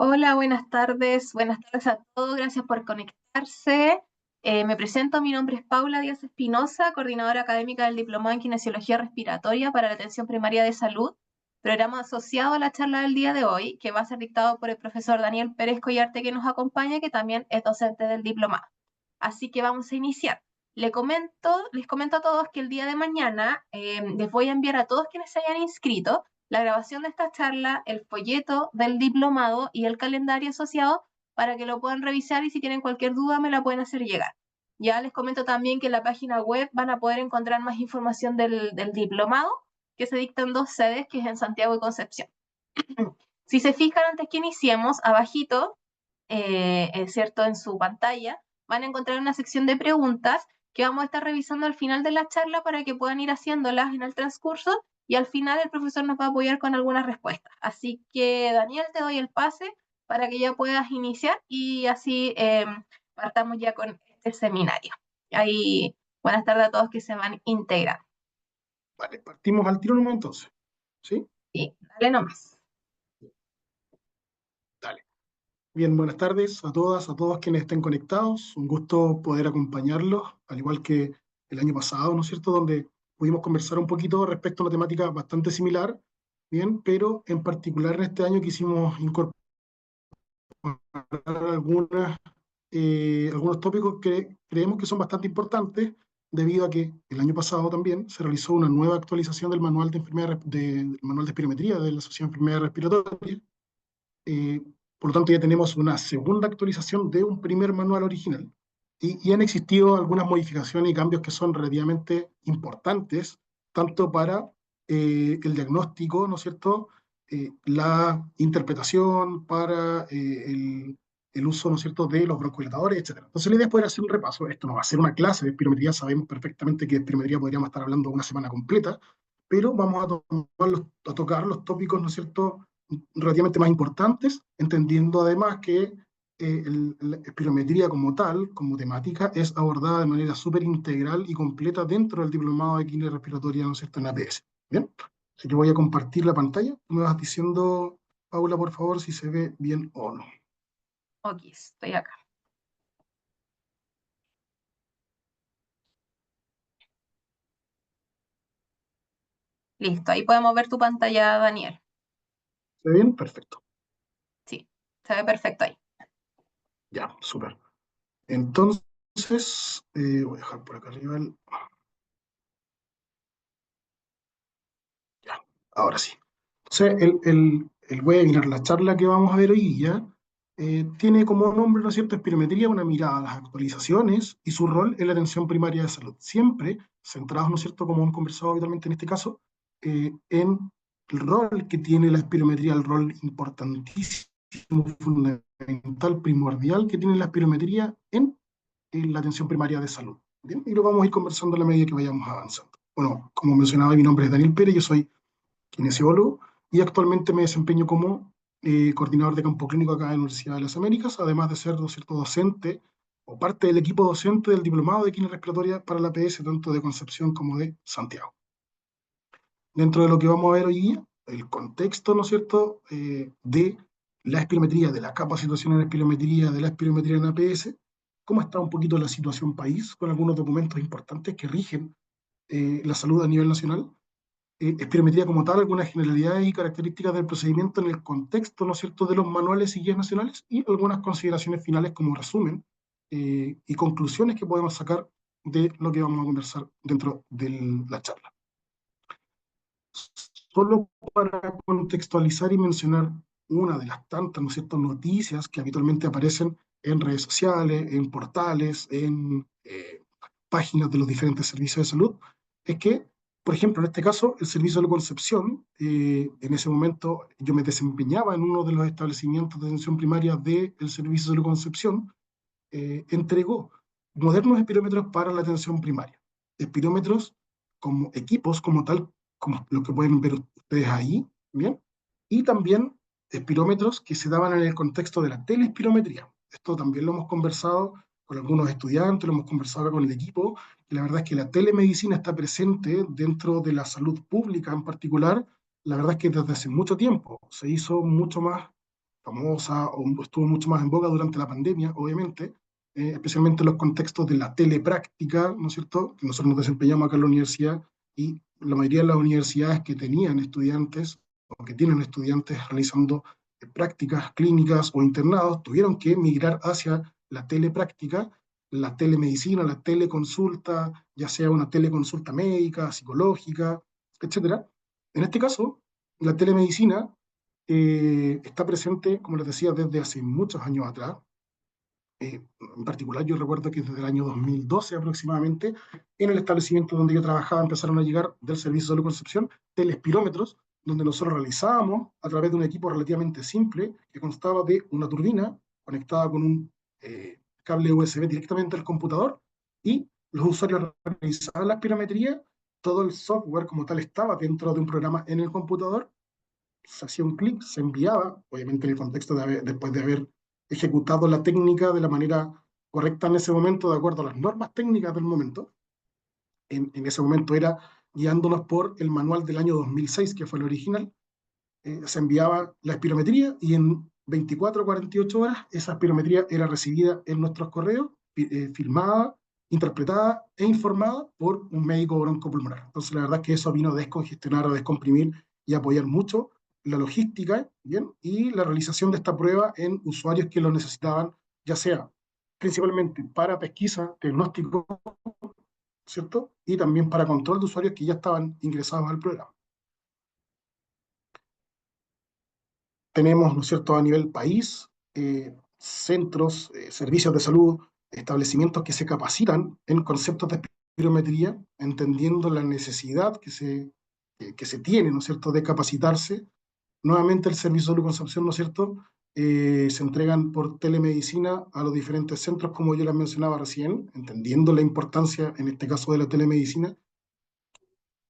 Hola, buenas tardes a todos, gracias por conectarse. Me presento, mi nombre es Paula Díaz Espinosa, coordinadora académica del Diplomado en Kinesiología Respiratoria para la Atención Primaria de Salud, programa asociado a la charla del día de hoy, que va a ser dictado por el profesor Daniel Pérez Collarte, que nos acompaña, que también es docente del diplomado. Así que vamos a iniciar. Les comento a todos que el día de mañana les voy a enviar a todos quienes se hayan inscrito la grabación de esta charla, el folleto del diplomado y el calendario asociado para que lo puedan revisar y si tienen cualquier duda me la pueden hacer llegar. Ya les comento también que en la página web van a poder encontrar más información del diplomado, que se dicta en dos sedes, que es en Santiago y Concepción. Si se fijan antes que iniciemos, abajito, es cierto, en su pantalla, van a encontrar una sección de preguntas que vamos a estar revisando al final de la charla para que puedan ir haciéndolas en el transcurso y al final el profesor nos va a apoyar con algunas respuestas. Así que, Daniel, te doy el pase para que ya puedas iniciar y así partamos ya con este seminario. Ahí, buenas tardes a todos que se van integrando. Vale, partimos al tiro nomás entonces. ¿Sí? Sí, dale nomás. Dale. Bien, buenas tardes a todas, a todos quienes estén conectados. Un gusto poder acompañarlos, al igual que el año pasado, ¿no es cierto?, donde pudimos conversar un poquito respecto a una temática bastante similar, bien, pero en particular en este año quisimos incorporar algunos tópicos que creemos que son bastante importantes, debido a que el año pasado también se realizó una nueva actualización del manual de del manual de espirometría de la Asociación de Enfermedades Respiratorias. Eh, por lo tanto, ya tenemos una segunda actualización de un primer manual original. Y han existido algunas modificaciones y cambios que son relativamente importantes, tanto para el diagnóstico, ¿no es cierto?, la interpretación, para el uso, ¿no es cierto?, de los broncodilatadores, etc. Entonces, la idea es poder hacer un repaso. Esto no va a ser una clase de espirometría, sabemos perfectamente que de espirometría podríamos estar hablando una semana completa, pero vamos a tocar los tópicos, ¿no es cierto?, relativamente más importantes, entendiendo además que la espirometría como tal, como temática, es abordada de manera súper integral y completa dentro del diplomado de química respiratoria, ¿no es cierto?, en APS. Bien, así que voy a compartir la pantalla. Tú me vas diciendo, Paula, por favor, si se ve bien o no. Ok, estoy acá. Listo, ahí podemos ver tu pantalla, Daniel. ¿Se ve bien? Perfecto. Sí, se ve perfecto ahí. Ya, súper. Entonces, voy a dejar por acá arriba Ya, ahora sí. Entonces, el webinar, la charla que vamos a ver hoy ya, tiene como nombre, ¿no es cierto?, espirometría, una mirada a las actualizaciones y su rol en la atención primaria de salud. Siempre centrados, ¿no es cierto?, como hemos conversado habitualmente en este caso, en el rol que tiene la espirometría, el rol importantísimo, fundamental, primordial que tiene la espirometría en la atención primaria de salud. ¿Bien? Y lo vamos a ir conversando a la medida que vayamos avanzando. Bueno, como mencionaba, mi nombre es Daniel Pérez, yo soy kinesiólogo y actualmente me desempeño como coordinador de campo clínico acá en la Universidad de las Américas, además de ser, ¿no es cierto?, docente o parte del equipo docente del diplomado de química respiratoria para la APS, tanto de Concepción como de Santiago. Dentro de lo que vamos a ver hoy día, el contexto, ¿no es cierto?, de la espirometría, de la capacitación en espirometría, de la espirometría en APS, cómo está un poquito la situación país, con algunos documentos importantes que rigen la salud a nivel nacional, espirometría como tal, algunas generalidades y características del procedimiento en el contexto, ¿no es cierto?, de los manuales y guías nacionales, y algunas consideraciones finales como resumen y conclusiones que podemos sacar de lo que vamos a conversar dentro de la charla. Solo para contextualizar y mencionar una de las tantas, ¿no es cierto?, noticias que habitualmente aparecen en redes sociales, en portales, en páginas de los diferentes servicios de salud, es que, por ejemplo, en este caso, el servicio de Concepción, en ese momento yo me desempeñaba en uno de los establecimientos de atención primaria del servicio de Concepción, entregó modernos espirómetros para la atención primaria. Espirómetros como equipos, como tal, como lo que pueden ver ustedes ahí, ¿bien? Y también espirómetros que se daban en el contexto de la teleespirometría. Esto también lo hemos conversado con algunos estudiantes, lo hemos conversado con el equipo, y la verdad es que la telemedicina está presente dentro de la salud pública en particular. La verdad es que desde hace mucho tiempo se hizo mucho más famosa o estuvo mucho más en boga durante la pandemia, obviamente, especialmente en los contextos de la telepráctica, ¿no es cierto? Que nosotros nos desempeñamos acá en la universidad y la mayoría de las universidades que tenían estudiantes o que tienen estudiantes realizando prácticas clínicas o internados tuvieron que migrar hacia la telepráctica, la telemedicina, la teleconsulta, ya sea una teleconsulta médica, psicológica, etcétera. En este caso, la telemedicina está presente, como les decía, desde hace muchos años atrás. En particular, yo recuerdo que desde el año 2012 aproximadamente, en el establecimiento donde yo trabajaba, empezaron a llegar del Servicio de Salud Concepción telespirómetros, donde nosotros realizábamos a través de un equipo relativamente simple, que constaba de una turbina conectada con un cable USB directamente al computador, y los usuarios realizaban la espirometría, todo el software como tal estaba dentro de un programa en el computador, se hacía un clic, se enviaba, obviamente en el contexto después de haber ejecutado la técnica de la manera correcta en ese momento, de acuerdo a las normas técnicas del momento. En ese momento era guiándonos por el manual del año 2006, que fue el original. Se enviaba la espirometría y en 24 o 48 horas esa espirometría era recibida en nuestros correos, filmada, interpretada e informada por un médico broncopulmonar. Entonces la verdad es que eso vino a descongestionar, a descomprimir y a apoyar mucho la logística, ¿bien? Y la realización de esta prueba en usuarios que lo necesitaban, ya sea principalmente para pesquisa, diagnóstico, ¿cierto? Y también para control de usuarios que ya estaban ingresados al programa. Tenemos, ¿no es cierto?, a nivel país, centros, servicios de salud, establecimientos que se capacitan en conceptos de espirometría, entendiendo la necesidad que se tiene, ¿no es cierto?, de capacitarse. Nuevamente el servicio de Concepción, ¿no es cierto?, se entregan por telemedicina a los diferentes centros, como yo les mencionaba recién, entendiendo la importancia, en este caso, de la telemedicina.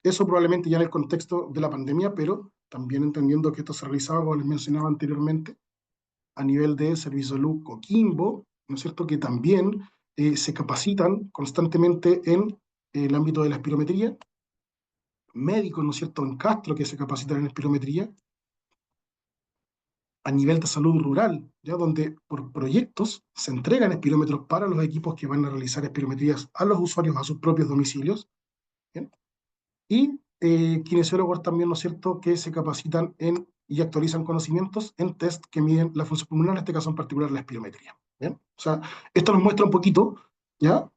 Eso probablemente ya en el contexto de la pandemia, pero también entendiendo que esto se realizaba, como les mencionaba anteriormente, a nivel de Servicio de Salud Coquimbo, ¿no es cierto?, que también se capacitan constantemente en el ámbito de la espirometría, médicos, ¿no es cierto?, en Castro que se capacitan en espirometría, a nivel de salud rural, ya donde por proyectos se entregan espirómetros para los equipos que van a realizar espirometrías a los usuarios a sus propios domicilios, ¿bien? Y kinesiólogos también, ¿no es cierto?, que se capacitan y actualizan conocimientos en test que miden la función pulmonar, en este caso en particular la espirometría. ¿Bien? O sea, esto nos muestra un poquito, ¿ya?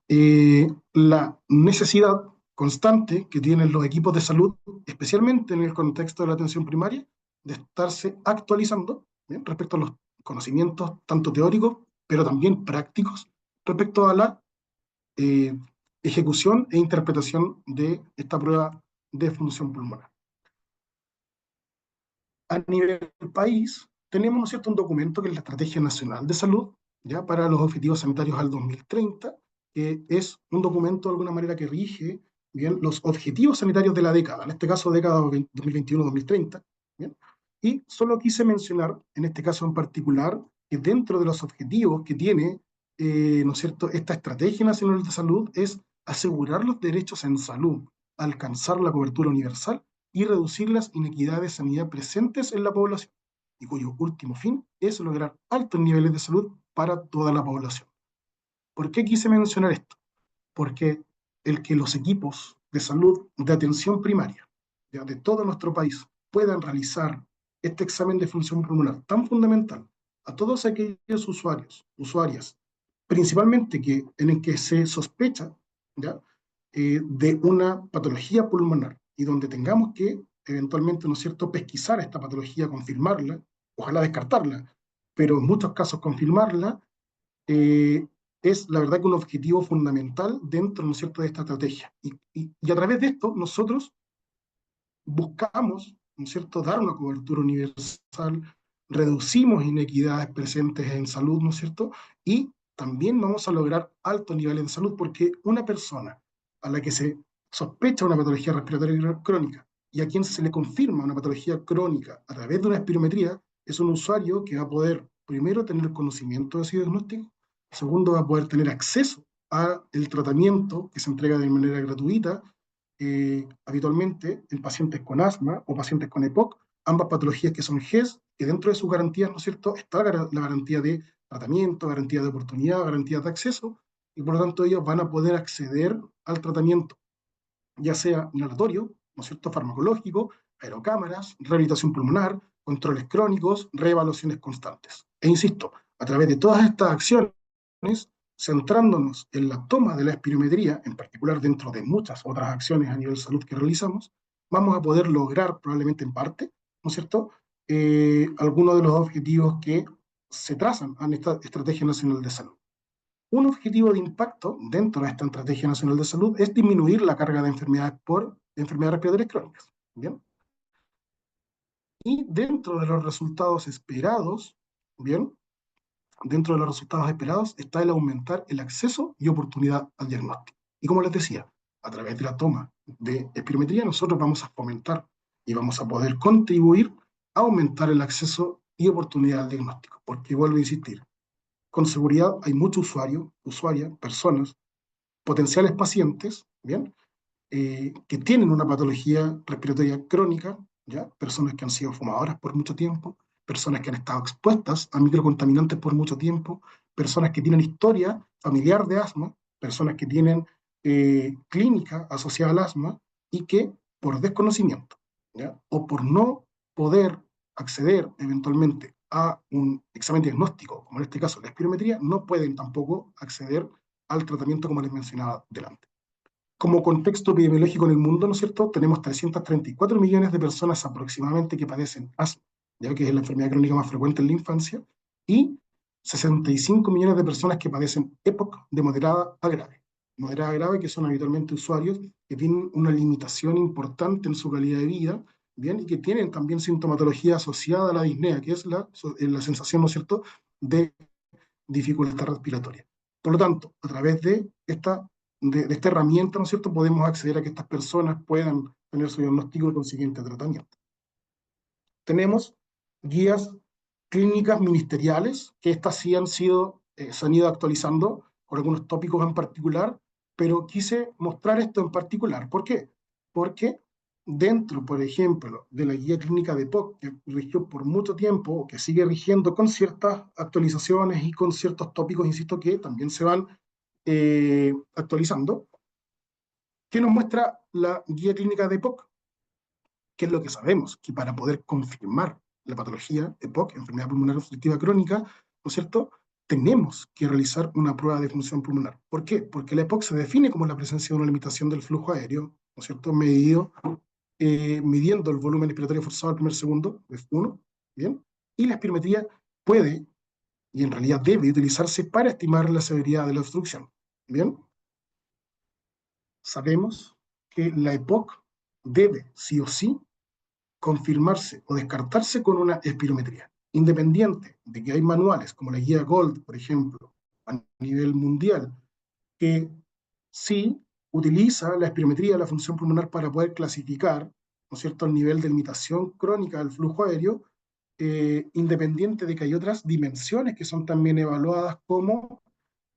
La necesidad constante que tienen los equipos de salud, especialmente en el contexto de la atención primaria, de estarse actualizando, ¿bien?, respecto a los conocimientos tanto teóricos, pero también prácticos, respecto a la eh, ejecución e interpretación de esta prueba de función pulmonar. A nivel país, tenemos, ¿no es cierto?, un documento que es la Estrategia Nacional de Salud, ya para los objetivos sanitarios al 2030, que es un documento de alguna manera que rige, bien, los objetivos sanitarios de la década, en este caso década 2021-2030, bien, y solo quise mencionar, en este caso en particular, que dentro de los objetivos que tiene, ¿no es cierto?, esta Estrategia Nacional de Salud es asegurar los derechos en salud, alcanzar la cobertura universal y reducir las inequidades de sanidad presentes en la población, y cuyo último fin es lograr altos niveles de salud para toda la población. ¿Por qué quise mencionar esto? Porque el que los equipos de salud de atención primaria, ya, de todo nuestro país puedan realizar este examen de función pulmonar tan fundamental a todos aquellos usuarios, usuarias, principalmente en el que se sospecha, ¿ya?, de una patología pulmonar y donde tengamos que eventualmente, ¿no es cierto?, pesquisar esta patología, confirmarla, ojalá descartarla, pero en muchos casos confirmarla, eh, es la verdad que un objetivo fundamental dentro, ¿no es cierto?, de esta estrategia. Y a través de esto nosotros buscamos, ¿no es cierto?, dar una cobertura universal, reducimos inequidades presentes en salud, ¿no es cierto?, y también vamos a lograr altos niveles de salud, porque una persona a la que se sospecha una patología respiratoria crónica y a quien se le confirma una patología crónica a través de una espirometría, es un usuario que va a poder, primero, tener conocimiento de ese diagnóstico, segundo, va a poder tener acceso al tratamiento que se entrega de manera gratuita, habitualmente en pacientes con asma o pacientes con EPOC, ambas patologías que son GES, que dentro de sus garantías, ¿no es cierto?, está la garantía de tratamiento, garantía de oportunidad, garantía de acceso, y por lo tanto ellos van a poder acceder al tratamiento, ya sea inhalatorio, ¿no es cierto?, farmacológico, aerocámaras, rehabilitación pulmonar, controles crónicos, reevaluaciones constantes. E insisto, a través de todas estas acciones, centrándonos en la toma de la espirometría, en particular dentro de muchas otras acciones a nivel salud que realizamos, vamos a poder lograr probablemente en parte, ¿no es cierto?, algunos de los objetivos que se trazan en esta Estrategia Nacional de Salud. Un objetivo de impacto dentro de esta Estrategia Nacional de Salud es disminuir la carga de enfermedades por enfermedades respiratorias crónicas. ¿Bien? Y dentro de los resultados esperados, ¿bien? Dentro de los resultados esperados está el aumentar el acceso y oportunidad al diagnóstico. Y como les decía, a través de la toma de espirometría nosotros vamos a fomentar y vamos a poder contribuir a aumentar el acceso y oportunidad al diagnóstico. Porque vuelvo a insistir, con seguridad hay muchos usuarios, usuarias, personas, potenciales pacientes, ¿bien? Que tienen una patología respiratoria crónica, ¿ya? Personas que han sido fumadoras por mucho tiempo, personas que han estado expuestas a microcontaminantes por mucho tiempo, personas que tienen historia familiar de asma, personas que tienen clínica asociada al asma y que por desconocimiento, ¿ya? O por no poder acceder eventualmente a un examen diagnóstico, como en este caso la espirometría, no pueden tampoco acceder al tratamiento como les mencionaba delante. Como contexto epidemiológico en el mundo, ¿no es cierto?, tenemos 334 millones de personas aproximadamente que padecen asma, ya que es la enfermedad crónica más frecuente en la infancia, y 65 millones de personas que padecen EPOC de moderada a grave. Moderada a grave, que son habitualmente usuarios que tienen una limitación importante en su calidad de vida, ¿bien? Y que tienen también sintomatología asociada a la disnea, que es la sensación, ¿no es cierto?, de dificultad respiratoria. Por lo tanto, a través de esta herramienta, ¿no es cierto?, podemos acceder a que estas personas puedan tener su diagnóstico y consiguiente tratamiento. Tenemos guías clínicas ministeriales, que estas sí se han ido actualizando con algunos tópicos en particular, pero quise mostrar esto en particular. ¿Por qué? Porque dentro, por ejemplo, de la guía clínica de POC, que rigió por mucho tiempo, que sigue rigiendo con ciertas actualizaciones y con ciertos tópicos, insisto, que también se van actualizando, ¿qué nos muestra la guía clínica de POC? ¿Qué es lo que sabemos? Que para poder confirmar la patología EPOC, enfermedad pulmonar obstructiva crónica, ¿no es cierto?, tenemos que realizar una prueba de función pulmonar. ¿Por qué? Porque la EPOC se define como la presencia de una limitación del flujo aéreo, ¿no es cierto?, midiendo el volumen respiratorio forzado al primer segundo, F1, ¿bien? Y la espirometría puede, y en realidad debe utilizarse para estimar la severidad de la obstrucción, ¿bien? Sabemos que la EPOC debe, sí o sí, confirmarse o descartarse con una espirometría, independiente de que hay manuales como la guía Gold, por ejemplo, a nivel mundial, que sí utiliza la espirometría, la función pulmonar para poder clasificar, ¿no es cierto?, el nivel de limitación crónica del flujo aéreo, independiente de que hay otras dimensiones que son también evaluadas como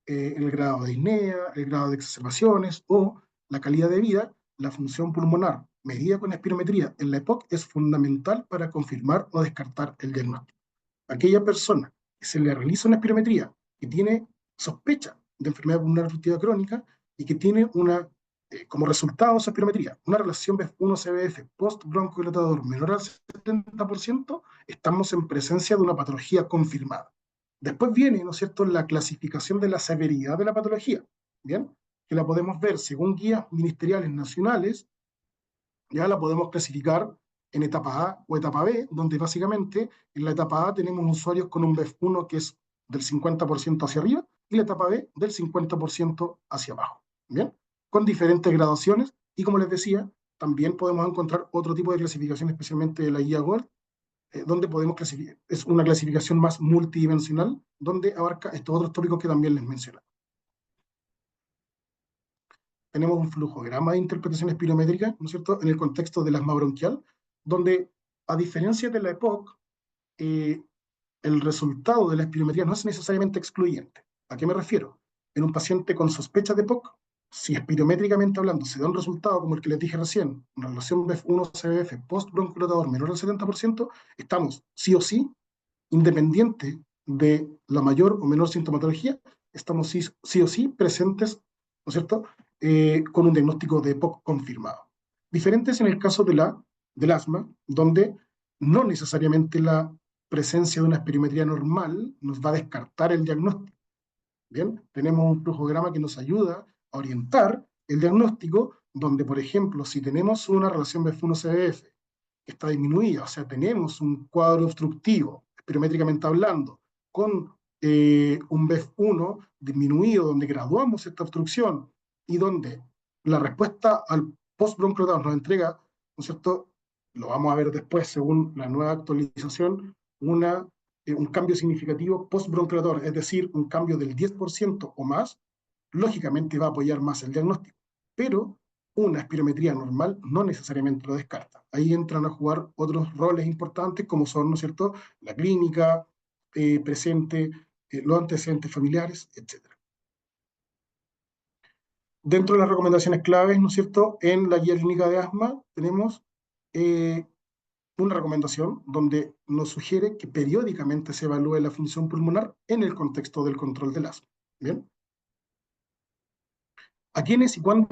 el grado de disnea, el grado de exacerbaciones o la calidad de vida. La función pulmonar medida con espirometría en la EPOC es fundamental para confirmar o descartar el diagnóstico. Aquella persona que se le realiza una espirometría que tiene sospecha de enfermedad pulmonar obstructiva crónica y que tiene como resultado de esa espirometría una relación BEF1-CBF post-broncodilatador menor al 70%, estamos en presencia de una patología confirmada. Después viene, ¿no es cierto?, la clasificación de la severidad de la patología, ¿bien? Que la podemos ver según guías ministeriales nacionales, ya la podemos clasificar en etapa A o etapa B, donde básicamente en la etapa A tenemos usuarios con un BEF1 que es del 50% hacia arriba y la etapa B del 50% hacia abajo, ¿bien? Con diferentes graduaciones y como les decía, también podemos encontrar otro tipo de clasificación, especialmente de la guía Gold, donde podemos clasificar, es una clasificación más multidimensional, donde abarca estos otros tópicos que también les mencioné. Tenemos un flujograma de interpretación espirométrica, ¿no es cierto?, en el contexto del asma bronquial, donde, a diferencia de la EPOC, el resultado de la espirometría no es necesariamente excluyente. ¿A qué me refiero? En un paciente con sospecha de EPOC, si espirométricamente hablando se da un resultado como el que les dije recién, una relación BEF1-CBF post-broncodilatador menor al 70%, estamos sí o sí, independiente de la mayor o menor sintomatología, estamos sí o sí presentes, ¿no es cierto?, con un diagnóstico de EPOC confirmado. Diferentes en el caso del asma, donde no necesariamente la presencia de una espirometría normal nos va a descartar el diagnóstico. Bien, tenemos un flujograma que nos ayuda a orientar el diagnóstico, donde, por ejemplo, si tenemos una relación BF1-CBF que está disminuida, o sea, tenemos un cuadro obstructivo, espirométricamente hablando, con un BEF1 disminuido, donde graduamos esta obstrucción y donde la respuesta al post-broncodilatador nos entrega, ¿no es cierto? Lo vamos a ver después, según la nueva actualización, un cambio significativo post-broncodilatador, es decir, un cambio del 10% o más, lógicamente va a apoyar más el diagnóstico. Pero una espirometría normal no necesariamente lo descarta. Ahí entran a jugar otros roles importantes, como son, ¿no es cierto?, la clínica presente, los antecedentes familiares, etc. Dentro de las recomendaciones claves, ¿no es cierto?, en la guía clínica de asma tenemos eh, una recomendación donde nos sugiere que periódicamente se evalúe la función pulmonar en el contexto del control del asma. ¿Bien? ¿A quiénes y cuándo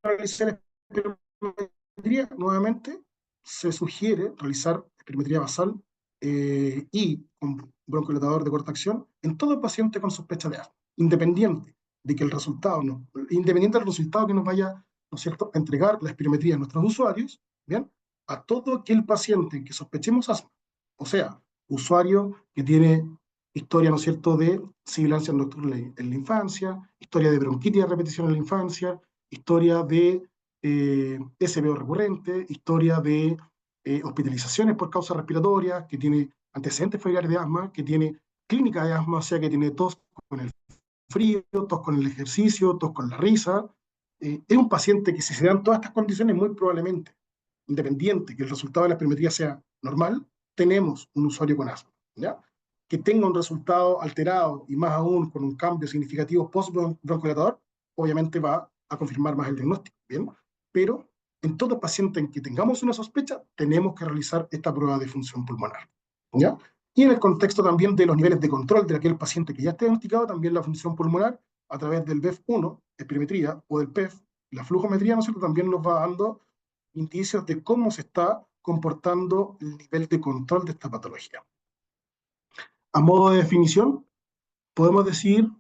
realizar espirometría? Nuevamente, se sugiere realizar espirometría basal y con broncodilatador de corta acción en todo paciente con sospecha de asma, independiente de que el resultado, no, independiente del resultado que nos vaya, ¿no es cierto?, a entregar la espirometría a nuestros usuarios, ¿bien?, a todo aquel paciente que sospechemos asma, o sea, usuario que tiene historia, ¿no es cierto?, de sibilancia nocturna en la infancia, historia de bronquitis a repetición en la infancia, historia de SBO recurrente, historia de hospitalizaciones por causas respiratorias, que tiene antecedentes familiares de asma, que tiene clínica de asma, o sea, que tiene tos con el frío, tos con el ejercicio, tos con la risa. Es un paciente que si se dan todas estas condiciones, muy probablemente, independiente que el resultado de la espirometría sea normal, tenemos un usuario con asma, ¿ya? Que tenga un resultado alterado y más aún con un cambio significativo post-broncodilatador, obviamente va a confirmar más el diagnóstico, ¿bien? Pero en todo paciente en que tengamos una sospecha, tenemos que realizar esta prueba de función pulmonar, ¿ya? Y en el contexto también de los niveles de control de aquel paciente que ya esté diagnosticado, también la función pulmonar, a través del BEF1, espirometría, o del PEF, la flujometría, ¿no es cierto?, también nos va dando indicios de cómo se está comportando el nivel de control de esta patología. A modo de definición, podemos decir,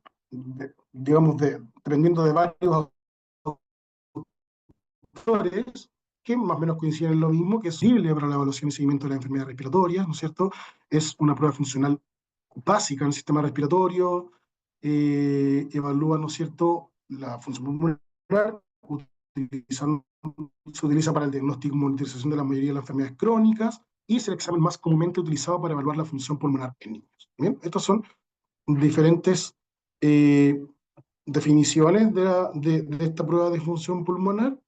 digamos, dependiendo de varios autores, que más o menos coinciden en lo mismo, que es posible para la evaluación y seguimiento de las enfermedades respiratorias, ¿no es cierto? Es una prueba funcional básica en el sistema respiratorio, evalúa, ¿no es cierto?, la función pulmonar, se utiliza para el diagnóstico y monitorización de la mayoría de las enfermedades crónicas, y es el examen más comúnmente utilizado para evaluar la función pulmonar en niños. ¿Bien? Estos son diferentes definiciones de esta prueba de función pulmonar,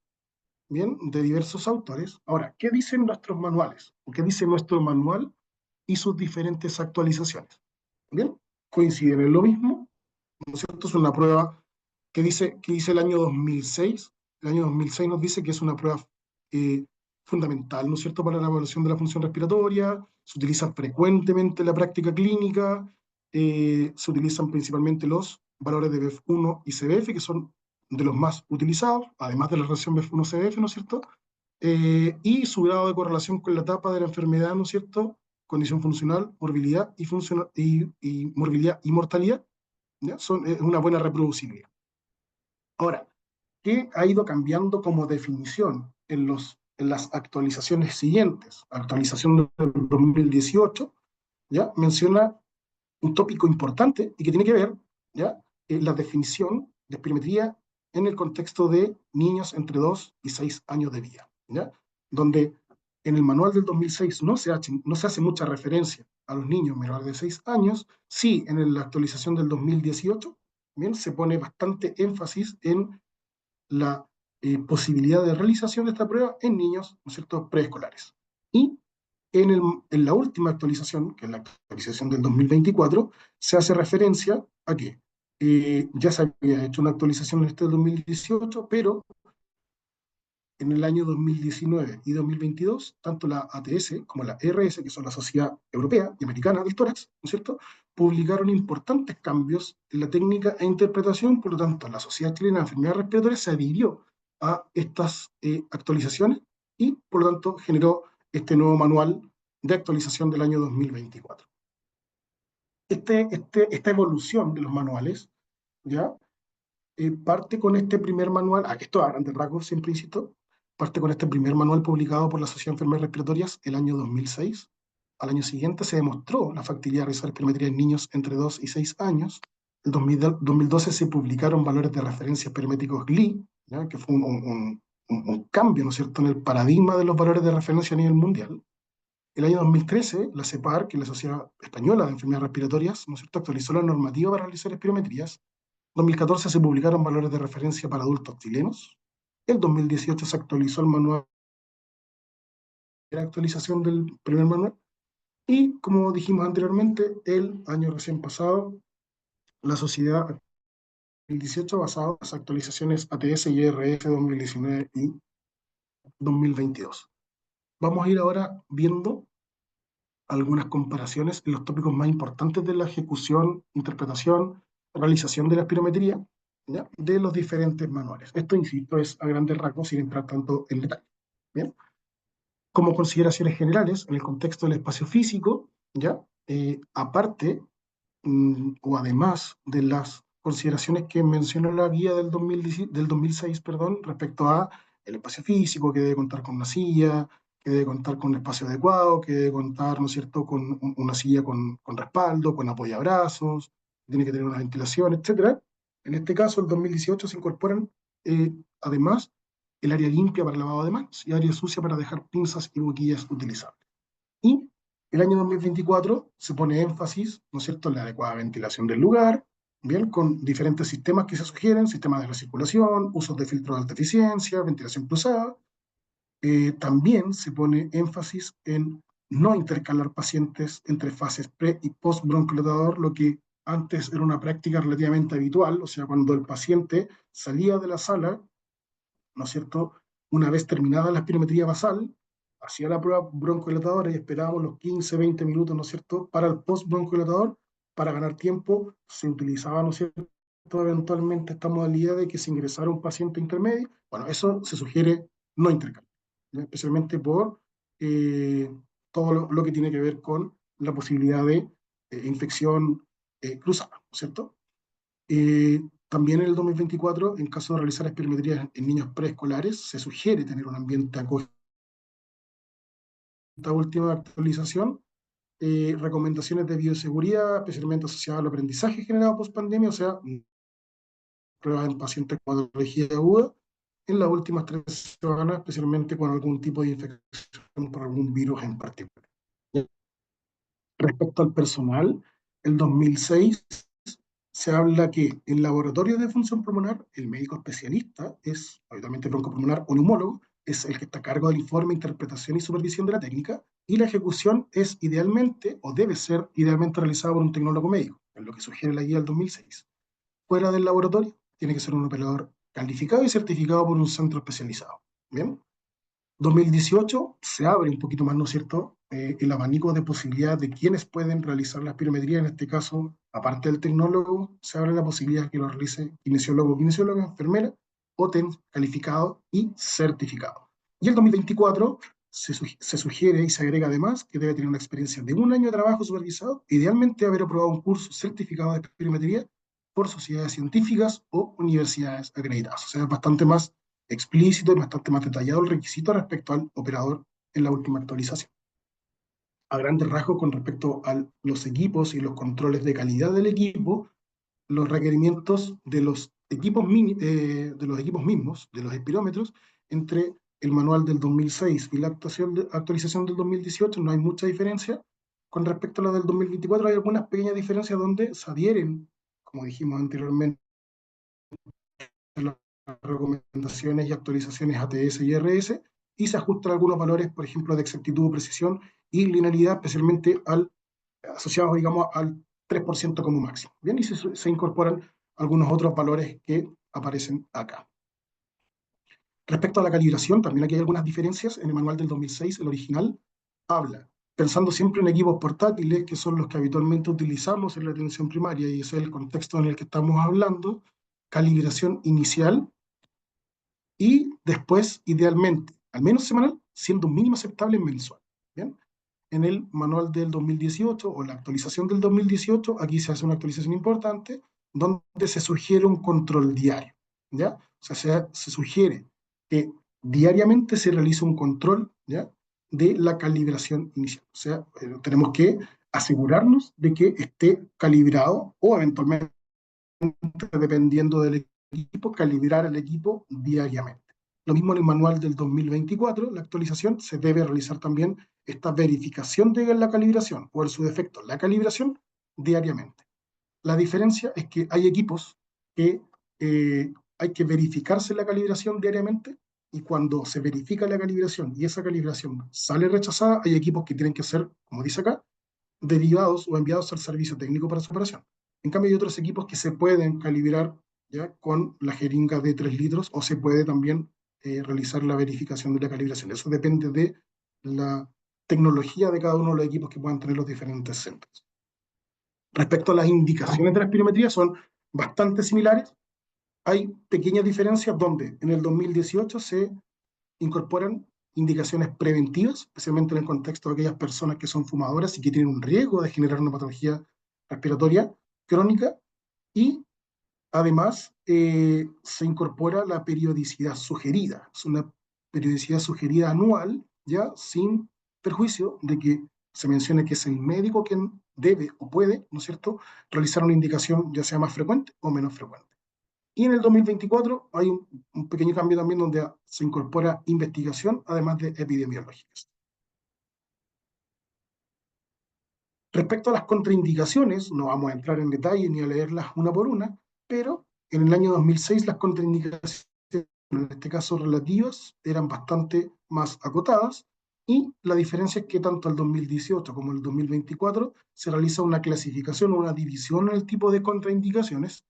¿bien?, de diversos autores. Ahora, ¿qué dicen nuestros manuales? ¿Qué dice nuestro manual y sus diferentes actualizaciones? ¿Bien? Coinciden en lo mismo, ¿no es cierto? Es una prueba que dice el año 2006. El año 2006 nos dice que es una prueba eh, fundamental, ¿no es cierto?, para la evaluación de la función respiratoria. Se utiliza frecuentemente en la práctica clínica, se utilizan principalmente los valores de BEF1 y CBF, que son de los más utilizados, además de la relación BEF1-CBF, ¿no es cierto? Y su grado de correlación con la etapa de la enfermedad, ¿no es cierto?, condición funcional, morbilidad y morbilidad y mortalidad, ¿ya? Es una buena reproducibilidad. Ahora, ¿qué ha ido cambiando como definición en las actualizaciones siguientes? Actualización del 2018, ¿ya?, menciona un tópico importante y que tiene que ver, ¿ya?, la definición de espirometría en el contexto de niños entre 2 y 6 años de vida, ¿ya?, donde en el manual del 2006 no se hace mucha referencia a los niños menores de 6 años, sí en la actualización del 2018, bien, se pone bastante énfasis en la posibilidad de realización de esta prueba en niños, ¿no es cierto?, preescolares. Y en la última actualización, que es la actualización del 2024, se hace referencia a qué? Ya se había hecho una actualización en este 2018, pero en el año 2019 y 2022, tanto la ATS como la ERS, que son la Sociedad Europea y Americana del Tórax, ¿no es cierto?, publicaron importantes cambios en la técnica e interpretación. Por lo tanto, la Sociedad Chilena de Enfermedades Respiratorias se adhirió a estas actualizaciones y, por lo tanto, generó este nuevo manual de actualización del año 2024. Esta evolución de los manuales, ¿ya? Parte con este primer manual, esto a grandes rasgos, siempre insisto, parte con este primer manual publicado por la Sociedad de Enfermedades Respiratorias el año 2006. Al año siguiente se demostró la factibilidad de realizar espirometría en niños entre 2 y 6 años. En 2012 se publicaron valores de referencia espirométricos GLI, ¿ya? Que fue un cambio, ¿no es cierto?, en el paradigma de los valores de referencia a nivel mundial. El año 2013, la CEPAR, que es la Sociedad Española de Enfermedades Respiratorias, ¿no es cierto?, actualizó la normativa para realizar espirometrías. 2014 se publicaron valores de referencia para adultos chilenos. En 2018 se actualizó el manual, la actualización del primer manual. Y como dijimos anteriormente, el año recién pasado, la sociedad 2018 basado en las actualizaciones ATS y ERF 2019 y 2022. Vamos a ir ahora viendo algunas comparaciones en los tópicos más importantes de la ejecución, interpretación, realización de la espirometría, ¿ya?, de los diferentes manuales. Esto, insisto, es a grandes rasgos, sin entrar tanto en detalle. ¿Bien? Como consideraciones generales, en el contexto del espacio físico, ¿ya? Aparte o además de las consideraciones que mencionó la guía del 2006, perdón, respecto a el espacio físico, que debe contar con una silla, que debe contar con un espacio adecuado, que debe contar, ¿no es cierto?, con una silla con respaldo, con apoyabrazos, tiene que tener una ventilación, etcétera. En este caso, el 2018 se incorporan, además, el área limpia para lavado de manos y área sucia para dejar pinzas y boquillas utilizables. Y el año 2024 se pone énfasis, ¿no es cierto?, en la adecuada ventilación del lugar, bien, con diferentes sistemas que se sugieren, sistemas de recirculación, usos de filtros de alta eficiencia, ventilación cruzada. También se pone énfasis en no intercalar pacientes entre fases pre y post broncodilatador, lo que antes era una práctica relativamente habitual, o sea, cuando el paciente salía de la sala, ¿no es cierto?, una vez terminada la espirometría basal, hacía la prueba broncodilatadora y esperábamos los 15, 20 minutos, ¿no es cierto?, para el post-broncodilatador. Para ganar tiempo se utilizaba, ¿no es cierto?, eventualmente esta modalidad de que se ingresara un paciente intermedio. Bueno, eso se sugiere no intercalar, ¿no?, especialmente por todo lo que tiene que ver con la posibilidad de infección cruzada, ¿no es cierto? También en el 2024, en caso de realizar espirometrías en niños preescolares, se sugiere tener un ambiente acogedor. Esta última actualización, recomendaciones de bioseguridad, especialmente asociadas al aprendizaje generado post pandemia, o sea, pruebas en pacientes con patología aguda en las últimas 3 semanas, especialmente con algún tipo de infección por algún virus en particular. Respecto al personal, el 2006 se habla que el laboratorio de función pulmonar, el médico especialista, es habitualmente broncopulmonar o neumólogo, es el que está a cargo del informe, interpretación y supervisión de la técnica, y la ejecución es idealmente, o debe ser idealmente realizada por un tecnólogo médico, es lo que sugiere la guía del 2006. Fuera del laboratorio, tiene que ser un operador calificado y certificado por un centro especializado. ¿Bien? 2018 se abre un poquito más, ¿no es cierto?, el abanico de posibilidades de quienes pueden realizar la espirometría. En este caso, aparte del tecnólogo, se abre la posibilidad de que lo realice kinesiólogo, kinesióloga, enfermera, o TEN calificado y certificado. Y el 2024 se sugiere y se agrega además que debe tener una experiencia de 1 año de trabajo supervisado, idealmente haber aprobado un curso certificado de espirometría por sociedades científicas o universidades acreditadas. O sea, es bastante más explícito y bastante más detallado el requisito respecto al operador en la última actualización. A grandes rasgos, con respecto a los equipos y los controles de calidad del equipo, los requerimientos de los equipos, mismos, de los espirómetros, entre el manual del 2006 y la actualización del 2018 no hay mucha diferencia. Con respecto a la del 2024 hay algunas pequeñas diferencias donde se adhieren, como dijimos anteriormente, las recomendaciones y actualizaciones ATS y RS, y se ajustan algunos valores, por ejemplo, de exactitud, precisión y linealidad, especialmente asociados, digamos, al 3% como máximo. Bien, y se incorporan algunos otros valores que aparecen acá. Respecto a la calibración, también aquí hay algunas diferencias. En el manual del 2006, el original, habla, pensando siempre en equipos portátiles, que son los que habitualmente utilizamos en la atención primaria, y ese es el contexto en el que estamos hablando, calibración inicial, y después, idealmente, al menos semanal, siendo un mínimo aceptable mensual. ¿Bien? En el manual del 2018 o la actualización del 2018, aquí se hace una actualización importante donde se sugiere un control diario. ¿Ya? O sea, se sugiere que diariamente se realice un control, ¿ya?, de la calibración inicial. O sea, tenemos que asegurarnos de que esté calibrado o eventualmente, dependiendo del equipo, calibrar el equipo diariamente. Lo mismo en el manual del 2024, la actualización, se debe realizar también esta verificación de la calibración, o en su defecto, la calibración diariamente. La diferencia es que hay equipos que hay que verificarse la calibración diariamente, y cuando se verifica la calibración y esa calibración sale rechazada, hay equipos que tienen que ser, como dice acá, derivados o enviados al servicio técnico para su operación. En cambio, hay otros equipos que se pueden calibrar, ¿ya?, con la jeringa de 3 litros, o se puede también realizar la verificación de la calibración. Eso depende de la tecnología de cada uno de los equipos que puedan tener los diferentes centros. Respecto a las indicaciones de la espirometría, son bastante similares. Hay pequeñas diferencias donde en el 2018 se incorporan indicaciones preventivas, especialmente en el contexto de aquellas personas que son fumadoras y que tienen un riesgo de generar una patología respiratoria crónica, y además se incorpora la periodicidad sugerida. Es una periodicidad sugerida anual, ya sin perjuicio de que se mencione que es el médico quien debe o puede, ¿no es cierto?, realizar una indicación ya sea más frecuente o menos frecuente. Y en el 2024 hay un pequeño cambio también donde se incorpora investigación, además de epidemiológicas. Respecto a las contraindicaciones, no vamos a entrar en detalle ni a leerlas una por una, pero en el año 2006 las contraindicaciones, en este caso relativas, eran bastante más acotadas, y la diferencia es que tanto el 2018 como el 2024 se realiza una clasificación o una división en el tipo de contraindicaciones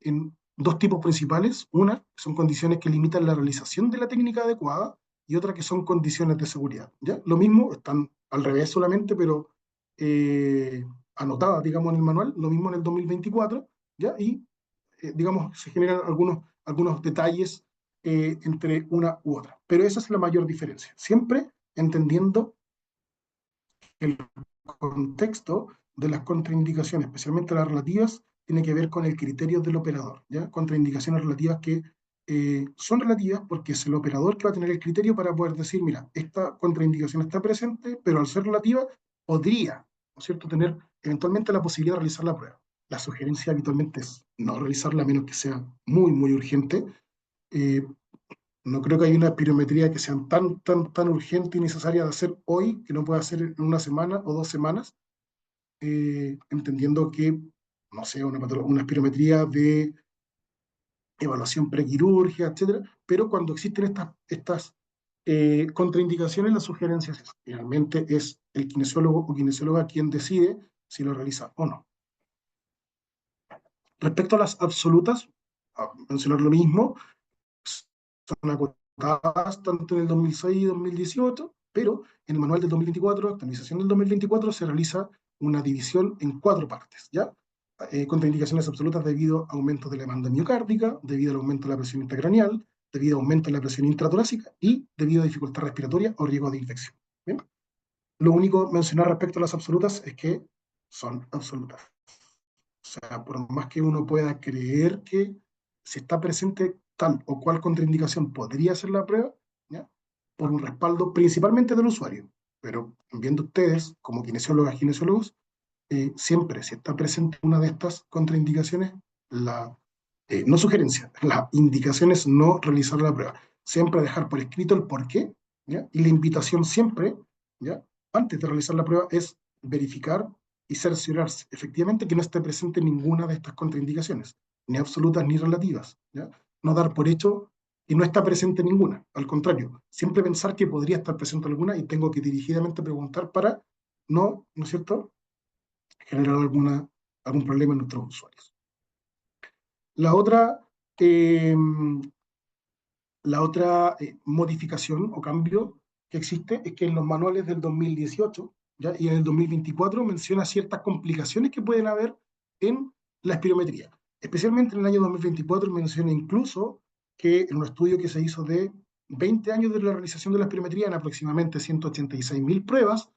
en dos tipos principales. Una son condiciones que limitan la realización de la técnica adecuada, y otra que son condiciones de seguridad. ¿Ya? Lo mismo, están al revés solamente, pero anotadas, digamos, en el manual, lo mismo en el 2024, ¿ya? Y, digamos, se generan algunos detalles entre una u otra. Pero esa es la mayor diferencia. Siempre entendiendo el contexto de las contraindicaciones, especialmente las relativas, tiene que ver con el criterio del operador, ¿ya? Contraindicaciones relativas que son relativas porque es el operador que va a tener el criterio para poder decir, mira, esta contraindicación está presente, pero al ser relativa, podría, ¿no es cierto?, tener eventualmente la posibilidad de realizar la prueba. La sugerencia habitualmente es no realizarla a menos que sea muy, muy urgente. Eh, no creo que haya una espirometría que sea tan urgente y necesaria de hacer hoy, que no pueda hacer en una semana o 2 semanas, entendiendo que, no sé, una espirometría de evaluación prequirúrgica, etcétera, pero cuando existen estas contraindicaciones, las sugerencias, realmente es el kinesiólogo o kinesióloga quien decide si lo realiza o no. Respecto a las absolutas, a mencionar lo mismo, son acotadas tanto en el 2006 y 2018, pero en el manual del 2024, actualización del 2024, se realiza una división en 4 partes, ¿ya? Contraindicaciones absolutas debido a aumento de la demanda miocárdica, debido al aumento de la presión intracraneal, debido a aumento de la presión intratorácica y debido a dificultad respiratoria o riesgo de infección. ¿Bien? Lo único mencionar respecto a las absolutas es que son absolutas. O sea, por más que uno pueda creer que si está presente tal o cual contraindicación podría hacer la prueba, ¿ya?, por un respaldo principalmente del usuario. Pero viendo ustedes, como kinesiólogas, kinesiólogos, siempre si está presente una de estas contraindicaciones, no sugerencia, la indicación es no realizar la prueba. Siempre dejar por escrito el por qué, ¿ya? Y la invitación siempre, ¿ya?, antes de realizar la prueba, es verificar y cerciorarse efectivamente que no esté presente ninguna de estas contraindicaciones, ni absolutas ni relativas, ¿ya? No dar por hecho que no está presente ninguna. Al contrario, siempre pensar que podría estar presente alguna, y tengo que dirigidamente preguntar para ¿no es cierto?, generar algún problema en nuestros usuarios. La otra, eh, modificación o cambio que existe es que en los manuales del 2018, ¿ya? Y en el 2024 menciona ciertas complicaciones que pueden haber en la espirometría. Especialmente en el año 2024 menciona incluso que en un estudio que se hizo de 20 años de la realización de la espirometría en aproximadamente 186.000 pruebas,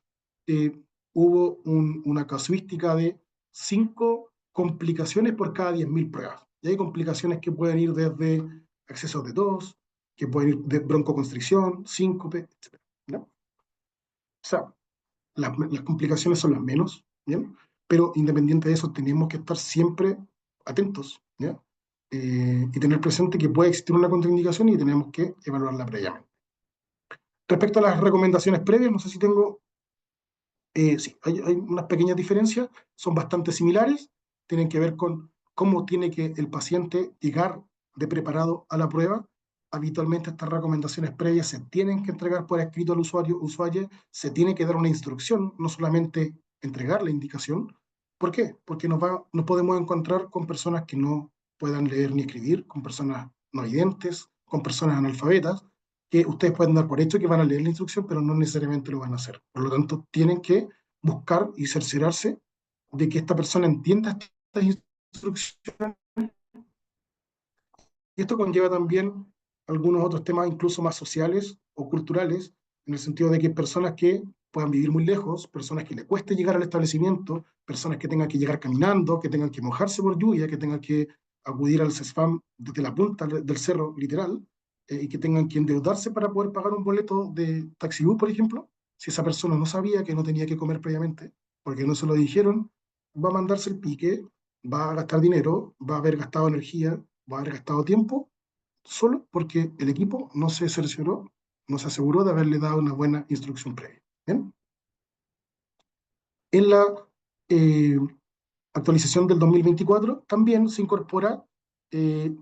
eh, hubo una casuística de 5 complicaciones por cada 10.000 pruebas. Y hay complicaciones que pueden ir desde excesos de tos, que pueden ir de broncoconstricción, síncope, etc. ¿No? O sea, las complicaciones son las menos, ¿bien? Pero independiente de eso, tenemos que estar siempre atentos, ¿ya? Y tener presente que puede existir una contraindicación y tenemos que evaluarla previamente. Respecto a las recomendaciones previas, no sé si tengo sí, hay unas pequeñas diferencias, son bastante similares, tienen que ver con cómo tiene que el paciente llegar de preparado a la prueba. Habitualmente estas recomendaciones previas se tienen que entregar por escrito al usuario, se tiene que dar una instrucción, no solamente entregar la indicación. ¿Por qué? Porque nos podemos encontrar con personas que no puedan leer ni escribir, con personas no videntes, con personas analfabetas, que ustedes pueden dar por hecho que van a leer la instrucción, pero no necesariamente lo van a hacer. Por lo tanto, tienen que buscar y cerciorarse de que esta persona entienda estas instrucciones. Y esto conlleva también algunos otros temas incluso más sociales o culturales, en el sentido de que personas que puedan vivir muy lejos, personas que le cueste llegar al establecimiento, personas que tengan que llegar caminando, que tengan que mojarse por lluvia, que tengan que acudir al CESFAM desde la punta del cerro, literal, y que tengan que endeudarse para poder pagar un boleto de taxibús, por ejemplo, si esa persona no sabía que no tenía que comer previamente, porque no se lo dijeron, va a mandarse el pique, va a gastar dinero, va a haber gastado energía, va a haber gastado tiempo solo porque el equipo no se cercioró, no se aseguró de haberle dado una buena instrucción previa. ¿Bien? En la eh, actualización del 2024 también se incorpora, eh,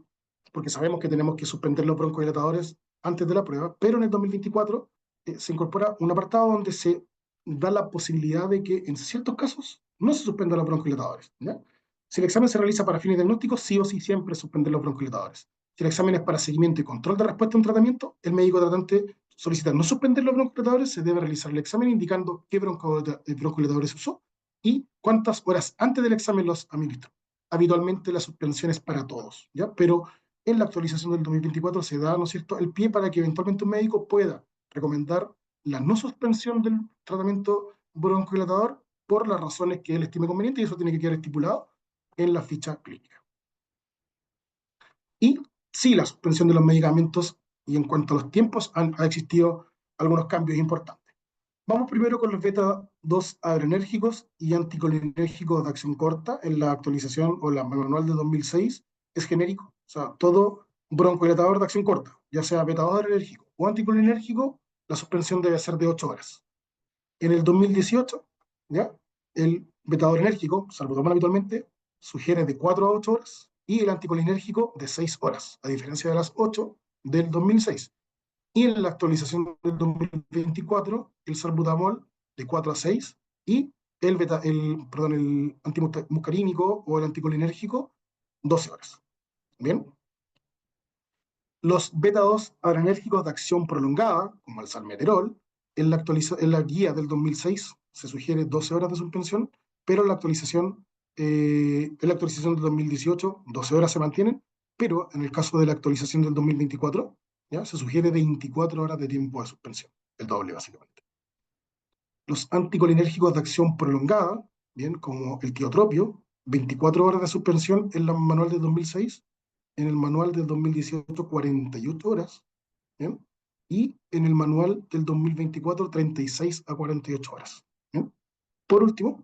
porque sabemos que tenemos que suspender los broncodilatadores antes de la prueba, pero en el 2024 se incorpora un apartado donde se da la posibilidad de que en ciertos casos no se suspendan los broncodilatadores. ¿Ya? Si el examen se realiza para fines diagnósticos, sí o sí siempre suspender los broncodilatadores. Si el examen es para seguimiento y control de respuesta a un tratamiento, el médico tratante solicita no suspender los broncodilatadores, se debe realizar el examen indicando qué broncodilatadores usó y cuántas horas antes del examen los administró. Habitualmente la suspensión es para todos, ¿ya? Pero en la actualización del 2024 se da, ¿no es cierto?, el pie para que eventualmente un médico pueda recomendar la no suspensión del tratamiento broncodilatador por las razones que él estime conveniente y eso tiene que quedar estipulado en la ficha clínica. Y sí, la suspensión de los medicamentos y en cuanto a los tiempos ha existido algunos cambios importantes. Vamos primero con los beta 2 adrenérgicos y anticolinérgicos de acción corta. En la actualización o la manual de 2006 es genérico. O sea, todo broncodilatador de acción corta, ya sea beta 2 adrenérgico o anticolinérgico, la suspensión debe ser de 8 horas. En el 2018, ¿ya? El beta adrenérgico, salbutamol habitualmente, sugiere de 4 a 8 horas y el anticolinérgico de 6 horas, a diferencia de las 8 del 2006. Y en la actualización del 2024, el salbutamol de 4 a 6 y el antimuscarínico o el anticolinérgico 12 horas. Bien. Los beta 2 adrenérgicos de acción prolongada, como el salmeterol, en la guía del 2006 se sugiere 12 horas de suspensión, pero en la actualización del 2018 12 horas se mantienen, pero en el caso de la actualización del 2024 ¿ya? Se sugiere 24 horas de tiempo de suspensión, el doble básicamente. Los anticolinérgicos de acción prolongada, bien, como el tiotropio, 24 horas de suspensión en el manual del 2006, en el manual del 2018 48 horas, ¿bien? Y en el manual del 2024 36 a 48 horas. ¿Bien? Por último,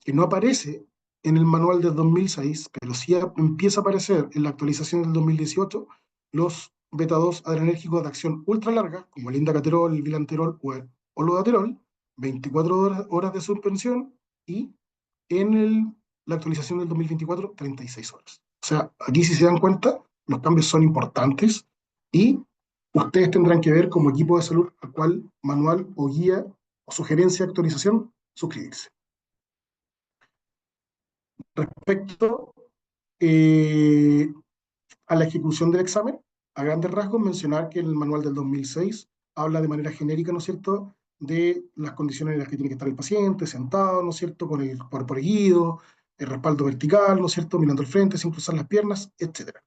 que no aparece en el manual del 2006, pero sí empieza a aparecer en la actualización del 2018, los beta 2 adrenérgicos de acción ultra larga, como el indacaterol, el bilanterol o el olodaterol, 24 horas de suspensión y la actualización del 2024, 36 horas. O sea, aquí si se dan cuenta, los cambios son importantes y ustedes tendrán que ver como equipo de salud a cuál manual o guía o sugerencia de actualización suscribirse. Respecto a la ejecución del examen, a grandes rasgos, mencionar que el manual del 2006 habla de manera genérica, ¿no es cierto?, de las condiciones en las que tiene que estar el paciente, sentado, ¿no es cierto?, con el cuerpo erguido, el respaldo vertical, ¿no es cierto?, mirando al frente, sin cruzar las piernas, etcétera.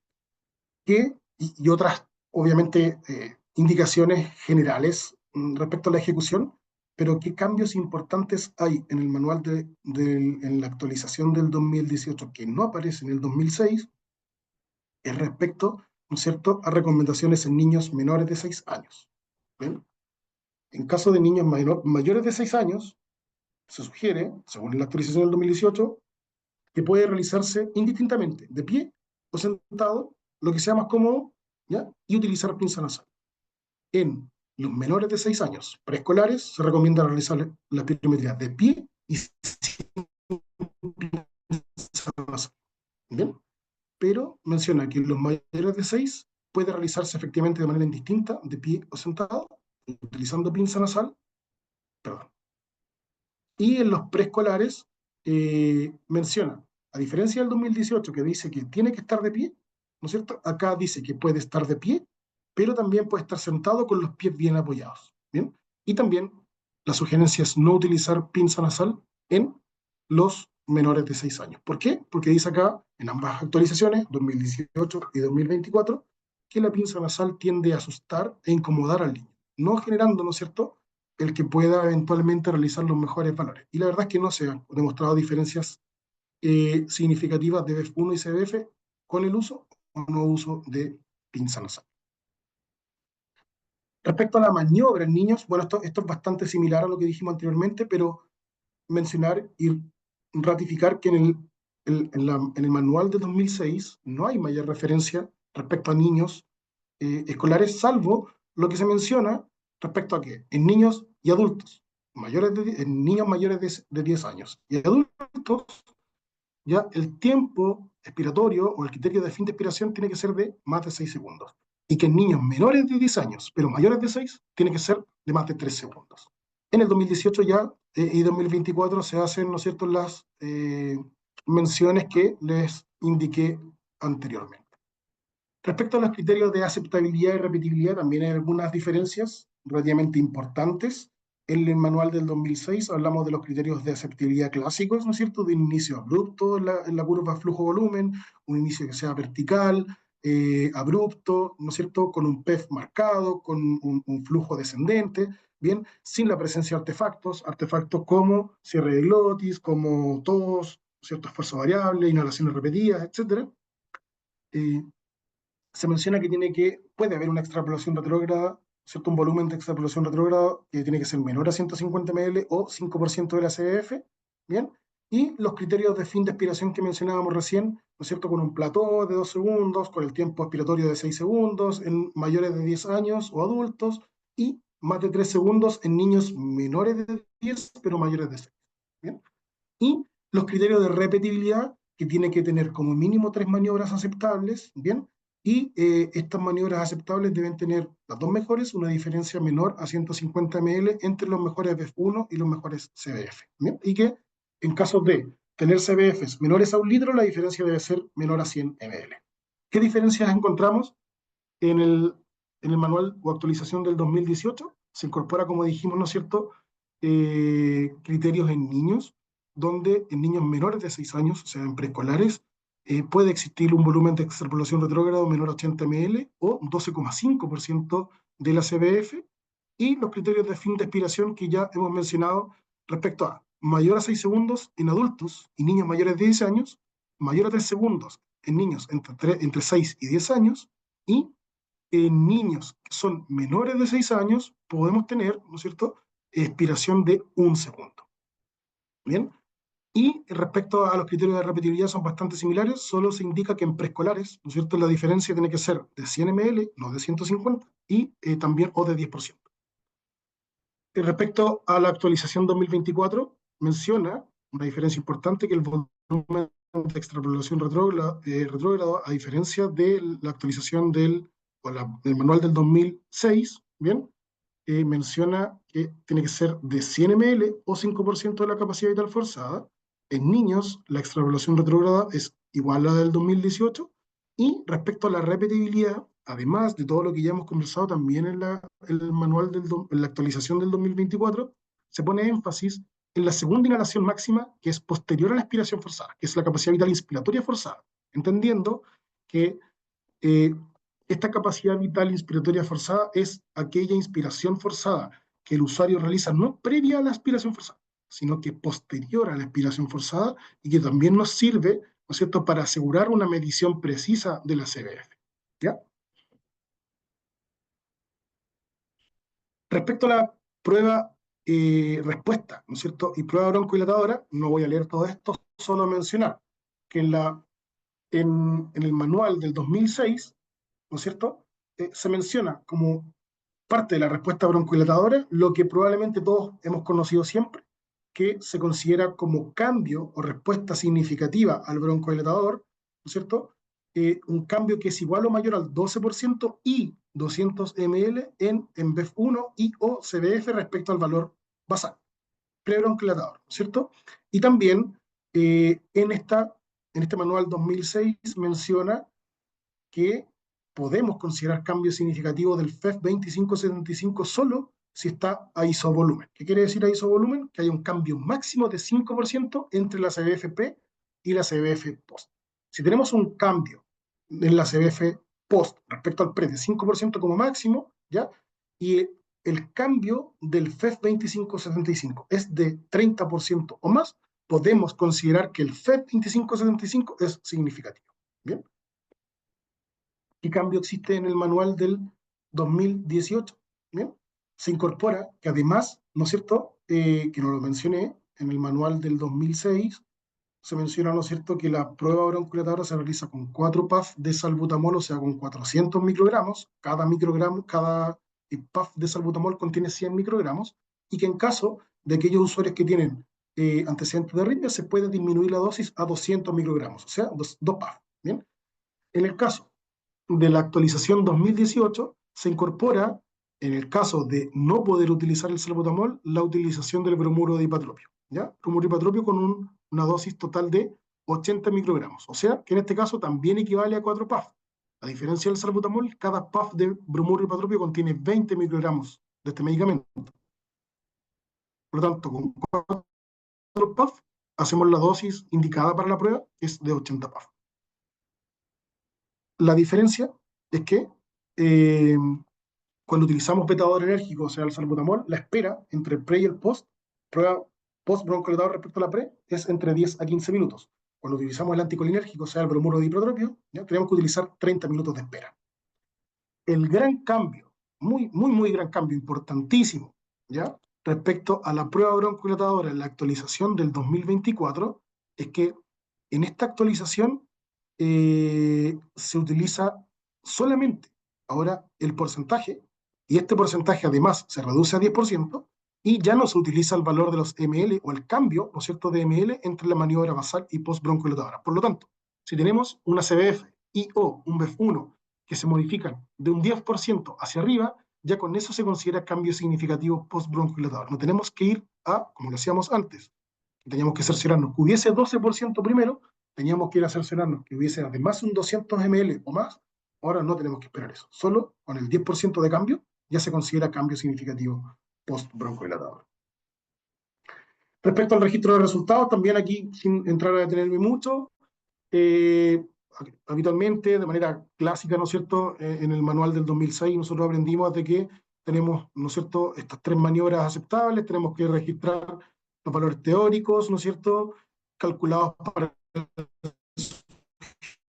Y otras, obviamente, indicaciones generales respecto a la ejecución, pero qué cambios importantes hay en el manual en la actualización del 2018 que no aparece en el 2006, es respecto, ¿no es cierto?, a recomendaciones en niños menores de 6 años. ¿Bien? En caso de niños mayores de 6 años, se sugiere, según la actualización del 2018, que puede realizarse indistintamente, de pie o sentado, lo que sea más cómodo, ¿ya? Y utilizar pinza nasal. En los menores de 6 años preescolares se recomienda realizar la pirometría de pie y sin pinza nasal. ¿Bien? Pero menciona que en los mayores de 6 puede realizarse efectivamente de manera indistinta, de pie o sentado, utilizando pinza nasal, perdón. Y en los preescolares menciona, a diferencia del 2018 que dice que tiene que estar de pie, ¿no es cierto? Acá dice que puede estar de pie, pero también puede estar sentado con los pies bien apoyados, ¿bien? Y también la sugerencia es no utilizar pinza nasal en los menores de 6 años. ¿Por qué? Porque dice acá, en ambas actualizaciones, 2018 y 2024, que la pinza nasal tiende a asustar e incomodar al niño, no generando, ¿no es cierto?, el que pueda eventualmente realizar los mejores valores. Y la verdad es que no se han demostrado diferencias significativas de BEF1 y CBF con el uso o no uso de pinza nasal. Respecto a la maniobra en niños, bueno, esto es bastante similar a lo que dijimos anteriormente, pero mencionar y ratificar que en el manual de 2006 no hay mayor referencia respecto a niños escolares, salvo lo que se menciona respecto a que en niños y adultos, en niños mayores de 10 años y adultos, ya el tiempo expiratorio o el criterio de fin de expiración tiene que ser de más de 6 segundos. Y que en niños menores de 10 años, pero mayores de 6, tiene que ser de más de 3 segundos. En el 2018 ya y 2024 se hacen, ¿no es cierto?, las menciones que les indiqué anteriormente. Respecto a los criterios de aceptabilidad y repetibilidad, también hay algunas diferencias relativamente importantes. En el manual del 2006 hablamos de los criterios de aceptabilidad clásicos, ¿no es cierto?, de un inicio abrupto en la curva flujo-volumen, un inicio que sea vertical, abrupto, ¿no es cierto?, con un PEF marcado, con un flujo descendente, bien, sin la presencia de artefactos como cierre de glotis, como tos, cierto esfuerzo variable, inhalaciones repetidas, etc. Se menciona que puede haber una extrapolación retrógrada, ¿cierto? Un volumen de extrapolación retrógrada que tiene que ser menor a 150 ml o 5% de la CBF, ¿bien? Y los criterios de fin de expiración que mencionábamos recién, ¿no es cierto?, con un plató de 2 segundos, con el tiempo expiratorio de 6 segundos en mayores de 10 años o adultos, y más de 3 segundos en niños menores de 10, pero mayores de 6, ¿bien? Y los criterios de repetibilidad, que tiene que tener como mínimo 3 maniobras aceptables, ¿bien? Y estas maniobras aceptables deben tener las dos mejores, una diferencia menor a 150 ml entre los mejores BEF1 y los mejores CBF, ¿bien? Y que en caso de tener CBFs menores a 1 litro, la diferencia debe ser menor a 100 ml. ¿Qué diferencias encontramos en el manual o actualización del 2018? Se incorpora, como dijimos, ¿no es cierto?, criterios en niños, donde en niños menores de 6 años, o sea, en preescolares, puede existir un volumen de extrapolación retrógrado menor a 80 ml o 12,5% de la CBF, y los criterios de fin de expiración que ya hemos mencionado respecto a mayor a 6 segundos en adultos y niños mayores de 10 años, mayor a 3 segundos en niños entre 6 y 10 años, y en niños que son menores de 6 años podemos tener, ¿no es cierto?, expiración de 1 segundo. ¿Bien? Y respecto a los criterios de repetibilidad son bastante similares, solo se indica que en preescolares, ¿no es cierto?, la diferencia tiene que ser de 100 ml, no de 150, y también o de 10%. Y respecto a la actualización 2024, menciona una diferencia importante, que el volumen de extrapolación retrógrado, a diferencia de la actualización del manual del 2006, ¿bien?, menciona que tiene que ser de 100 ml o 5% de la capacidad vital forzada. En niños, la extrapolación retrógrada es igual a la del 2018, Y respecto a la repetibilidad, además de todo lo que ya hemos conversado también en el manual, en la actualización del 2024, se pone énfasis en la segunda inhalación máxima, que es posterior a la expiración forzada, que es la capacidad vital inspiratoria forzada, entendiendo que eh, esta capacidad vital inspiratoria forzada es aquella inspiración forzada que el usuario realiza no previa a la aspiración forzada, sino que posterior a la aspiración forzada y que también nos sirve, ¿no es cierto?, para asegurar una medición precisa de la CBF. ¿Ya? Respecto a la prueba respuesta, ¿no es cierto?, y prueba broncodilatadora, no voy a leer todo esto, solo mencionar que en el manual del 2006, ¿no es cierto?, se menciona como parte de la respuesta broncodilatadora lo que probablemente todos hemos conocido siempre, que se considera como cambio o respuesta significativa al broncodilatador, ¿no es cierto? Un cambio que es igual o mayor al 12% y 200 ml en BEF1 y o CBF respecto al valor basal, prebroncodilatador, ¿no es cierto? Y también en este manual 2006 menciona que podemos considerar cambios significativos del FEF 2575 solo si está a isovolumen. ¿Qué quiere decir a isovolumen? Que hay un cambio máximo de 5% entre la CBF-P y la CBF post. Si tenemos un cambio en la CBF post respecto al pre de 5% como máximo, ¿ya? Y el cambio del FEF 2575 es de 30% o más, podemos considerar que el FEF 2575 es significativo. ¿Bien? ¿Qué cambio existe en el manual del 2018? ¿Bien? Se incorpora que además, ¿no es cierto?, que no lo mencioné, en el manual del 2006 se menciona, ¿no es cierto?, que la prueba broncodilatadora se realiza con 4 PAF de salbutamol, o sea, con 400 microgramos. Cada PAF de salbutamol contiene 100 microgramos, y que en caso de aquellos usuarios que tienen antecedentes de arritmia, se puede disminuir la dosis a 200 microgramos, o sea, 2 PAF. ¿Bien? En el caso de la actualización 2018 se incorpora, en el caso de no poder utilizar el salbutamol, la utilización del bromuro de hipatropio. ¿Ya? Bromuro de hipatropio con una dosis total de 80 microgramos. O sea, que en este caso también equivale a 4 PAF. A diferencia del salbutamol, cada PAF de bromuro de hipatropio contiene 20 microgramos de este medicamento. Por lo tanto, con 4 PAF hacemos la dosis indicada para la prueba, que es de 80 PAF. La diferencia es que eh, cuando utilizamos betador enérgico, o sea, el salbutamol, la espera entre el pre y el post, prueba post broncodilatador respecto a la pre, es entre 10 a 15 minutos. Cuando utilizamos el anticolinérgico, o sea, el bromuro de hipotropio, ¿ya? Tenemos que utilizar 30 minutos de espera. El gran cambio, muy gran cambio, importantísimo, ¿ya?, respecto a la prueba broncodilatadora en la actualización del 2024, es que en esta actualización se utiliza solamente ahora el porcentaje, y este porcentaje además se reduce a 10%, y ya no se utiliza el valor de los ml o el cambio, ¿no es cierto?, de ml entre la maniobra basal y post-broncodilatadora. Por lo tanto, si tenemos una CBF y o un BEF1 que se modifican de un 10% hacia arriba, ya con eso se considera cambio significativo post-broncodilatador. No tenemos que ir a, como lo hacíamos antes, teníamos que cerciorarnos que hubiese 12% primero, teníamos que ir a cerciorarnos que hubiese además un 200 ml o más. Ahora no tenemos que esperar eso. Solo con el 10% de cambio ya se considera cambio significativo post-broncodilatador. Respecto al registro de resultados, también aquí, sin entrar a detenerme mucho, eh, habitualmente, de manera clásica, ¿no es cierto?, en el manual del 2006 nosotros aprendimos de que tenemos, ¿no es cierto?, estas 3 maniobras aceptables, tenemos que registrar los valores teóricos, ¿no es cierto?, calculados para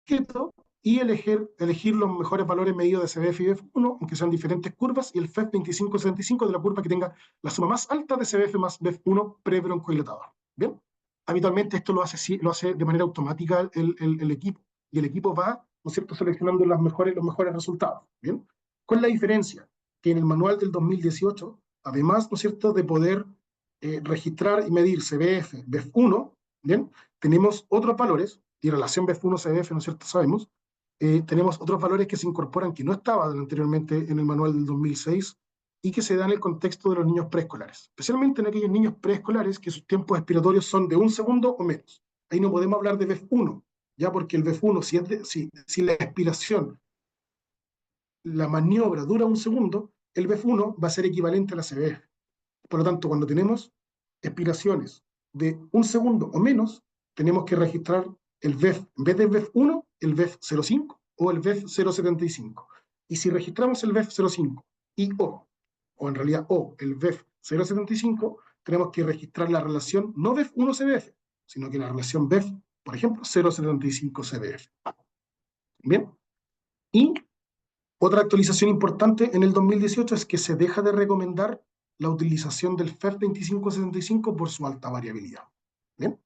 sujeto, y elegir los mejores valores medidos de CBF y BEF1, aunque sean diferentes curvas, y el FEF 2575 de la curva que tenga la suma más alta de CBF más BEF1 pre-broncodilatador. ¿Bien? Habitualmente esto lo hace de manera automática el equipo, y el equipo va, ¿no es cierto?, seleccionando los mejores resultados. ¿Bien? ¿Cuál es la diferencia? Que en el manual del 2018, además, ¿no es cierto?, de poder registrar y medir CBF, BEF1, ¿bien?, tenemos otros valores, y relación BEF1-CBF, ¿no es cierto?, sabemos, tenemos otros valores que se incorporan que no estaban anteriormente en el manual del 2006 y que se dan en el contexto de los niños preescolares, especialmente en aquellos niños preescolares que sus tiempos expiratorios son de 1 segundo o menos. Ahí no podemos hablar de BEF1, ya porque el VF1, si la expiración, la maniobra dura un segundo, el VF1 va a ser equivalente a la CBF. Por lo tanto, cuando tenemos expiraciones de un segundo o menos, tenemos que registrar el VEF, en vez del VEF1, el VEF05 o el VEF075. Y si registramos el VEF05 y o en realidad el VEF075, tenemos que registrar la relación no VEF1-CBF, sino que la relación VEF, por ejemplo, 075-CBF. Bien, y otra actualización importante en el 2018 es que se deja de recomendar la utilización del FEF 2575 por su alta variabilidad. ¿Bien?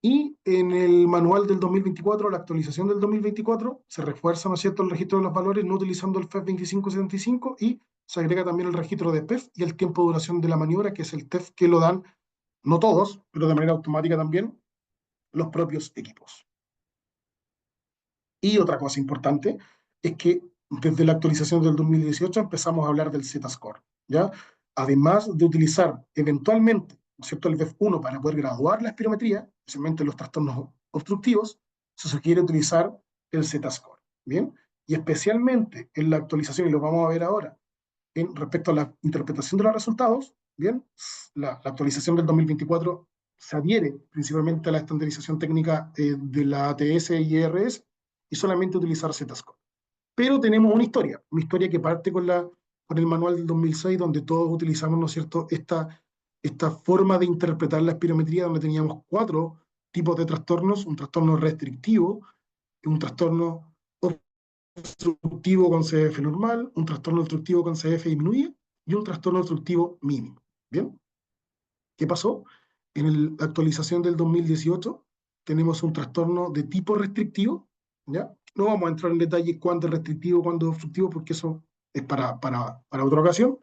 Y en el manual del 2024, la actualización del 2024, se refuerza, ¿no es cierto?, el registro de los valores no utilizando el FEF 2575 y se agrega también el registro de PEF y el tiempo de duración de la maniobra, que es el TEF que lo dan, no todos, pero de manera automática también, los propios equipos. Y otra cosa importante es que desde la actualización del 2018 empezamos a hablar del Z-Score, ¿ya? Además de utilizar eventualmente, ¿no es cierto?, el VEF1 para poder graduar la espirometría, especialmente los trastornos obstructivos, se sugiere utilizar el Z-Score, ¿bien? Y especialmente en la actualización, y lo vamos a ver ahora, respecto a la interpretación de los resultados, ¿bien? La actualización del 2024 se adhiere principalmente a la estandarización técnica de la ATS y ERS y solamente utilizar Z-Score. Pero tenemos una historia que parte con el manual del 2006, donde todos utilizamos, ¿no es cierto?, esta forma de interpretar la espirometría, donde teníamos 4 tipos de trastornos: un trastorno restrictivo, un trastorno obstructivo con CF normal, un trastorno obstructivo con CF disminuida y un trastorno obstructivo mínimo. ¿Bien? ¿Qué pasó? En la actualización del 2018 tenemos un trastorno de tipo restrictivo, ¿ya? No vamos a entrar en detalle cuándo es restrictivo, cuándo es obstructivo, porque eso es para otra ocasión.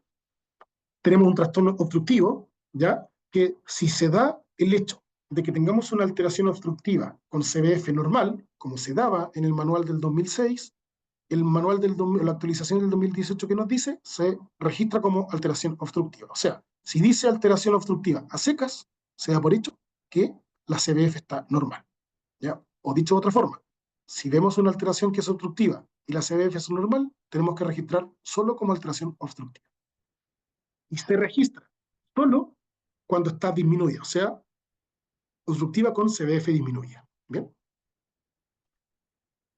Tenemos un trastorno obstructivo, ¿ya? Que si se da el hecho de que tengamos una alteración obstructiva con CBF normal, como se daba en el manual del 2006, el manual la actualización del 2018 que nos dice, se registra como alteración obstructiva. O sea, si dice alteración obstructiva a secas, se da por hecho que la CBF está normal, ¿ya? O dicho de otra forma, si vemos una alteración que es obstructiva y la CBF es normal, tenemos que registrar solo como alteración obstructiva. Y se registra solo cuando está disminuida, o sea, obstructiva con CBF disminuida. ¿Bien?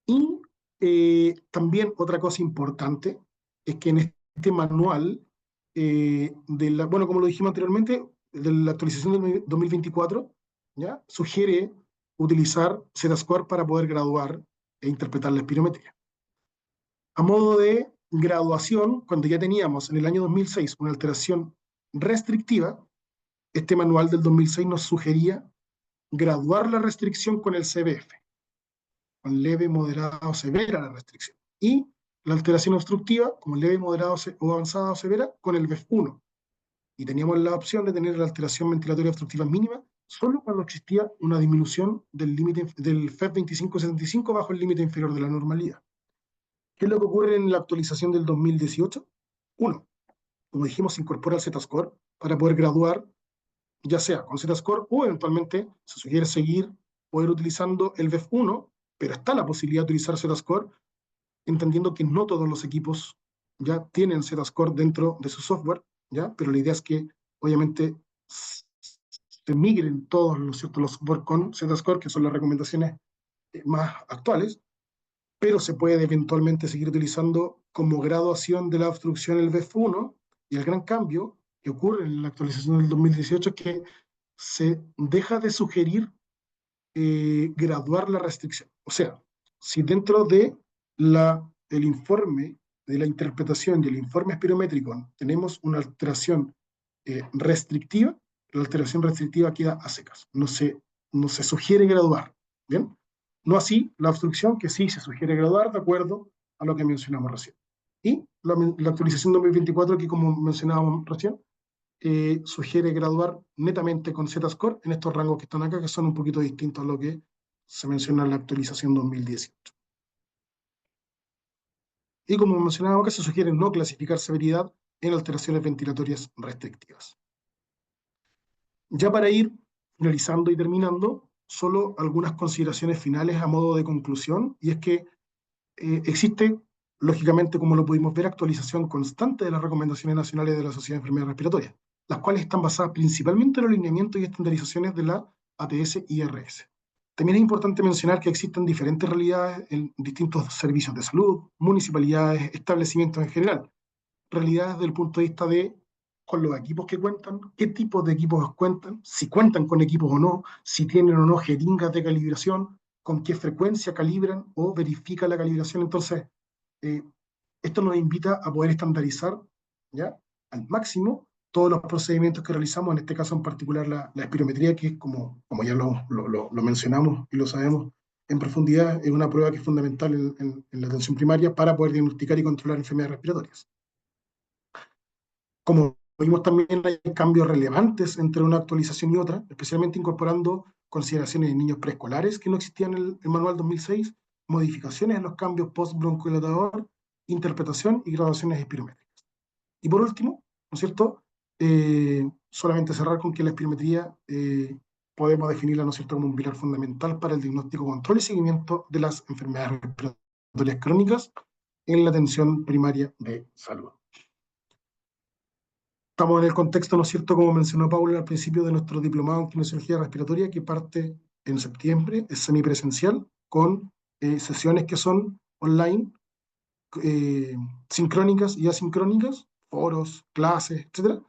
Y también otra cosa importante es que en este manual, bueno, como lo dijimos anteriormente, de la actualización del 2024, ¿ya?, sugiere utilizar Z-Score para poder graduar e interpretar la espirometría. A modo de graduación, cuando ya teníamos en el año 2006 una alteración restrictiva, este manual del 2006 nos sugería graduar la restricción con el CBF, con leve, moderada o severa la restricción. Y la alteración obstructiva, como leve, moderada o avanzada o severa, con el VEF1. Y teníamos la opción de tener la alteración ventilatoria obstructiva mínima solo cuando existía una disminución del límite del FEF 2575 bajo el límite inferior de la normalidad. ¿Qué es lo que ocurre en la actualización del 2018? Uno, como dijimos, se incorpora el Z-Score para poder graduar, ya sea con Z-Score o eventualmente se sugiere poder utilizando el VEF1, pero está la posibilidad de utilizar Z-Score, entendiendo que no todos los equipos ya tienen Z-Score dentro de su software, ¿ya? Pero la idea es que obviamente se migren todos los software con Z-Score, que son las recomendaciones más actuales, pero se puede eventualmente seguir utilizando como graduación de la obstrucción el VEF1, y el gran cambio que ocurre en la actualización del 2018 es que se deja de sugerir graduar la restricción. O sea, si dentro de el informe de la interpretación y el informe espirométrico tenemos una alteración restrictiva, la alteración restrictiva queda a secas. No se sugiere graduar. ¿Bien? No así la obstrucción, que sí se sugiere graduar de acuerdo a lo que mencionamos recién. Y la actualización 2024, que como mencionábamos recién, sugiere graduar netamente con Z-Score en estos rangos que están acá, que son un poquito distintos a lo que se menciona en la actualización 2018. Y como mencionaba acá, se sugiere no clasificar severidad en alteraciones ventilatorias restrictivas. Ya para ir finalizando y terminando, solo algunas consideraciones finales a modo de conclusión, y es que existe, lógicamente, como lo pudimos ver, actualización constante de las recomendaciones nacionales de la Sociedad de Enfermedades Respiratorias, las cuales están basadas principalmente en los lineamientos y estandarizaciones de la ATS-IRS. También es importante mencionar que existen diferentes realidades en distintos servicios de salud, municipalidades, establecimientos en general. Realidades desde el punto de vista de con los equipos que cuentan, qué tipos de equipos cuentan, si cuentan con equipos o no, si tienen o no jeringas de calibración, con qué frecuencia calibran o verifica la calibración. Entonces, eh, esto nos invita a poder estandarizar, ¿ya?, al máximo todos los procedimientos que realizamos, en este caso en particular la espirometría, que es como ya lo mencionamos y lo sabemos en profundidad, es una prueba que es fundamental en la atención primaria para poder diagnosticar y controlar enfermedades respiratorias. Como vimos, también hay cambios relevantes entre una actualización y otra, especialmente incorporando consideraciones de niños preescolares que no existían en el manual 2006, modificaciones en los cambios post-broncodilatador, interpretación y graduaciones espirométricas. Y por último, ¿no es cierto?, solamente cerrar con que la espirometría podemos definirla, ¿no es cierto?, como un pilar fundamental para el diagnóstico, control y seguimiento de las enfermedades respiratorias crónicas en la atención primaria de salud. Estamos en el contexto, ¿no es cierto?, como mencionó Paula al principio, de nuestro diplomado en kinesiología respiratoria, que parte en septiembre, es semipresencial, con sesiones que son online, sincrónicas y asincrónicas, foros, clases, etc.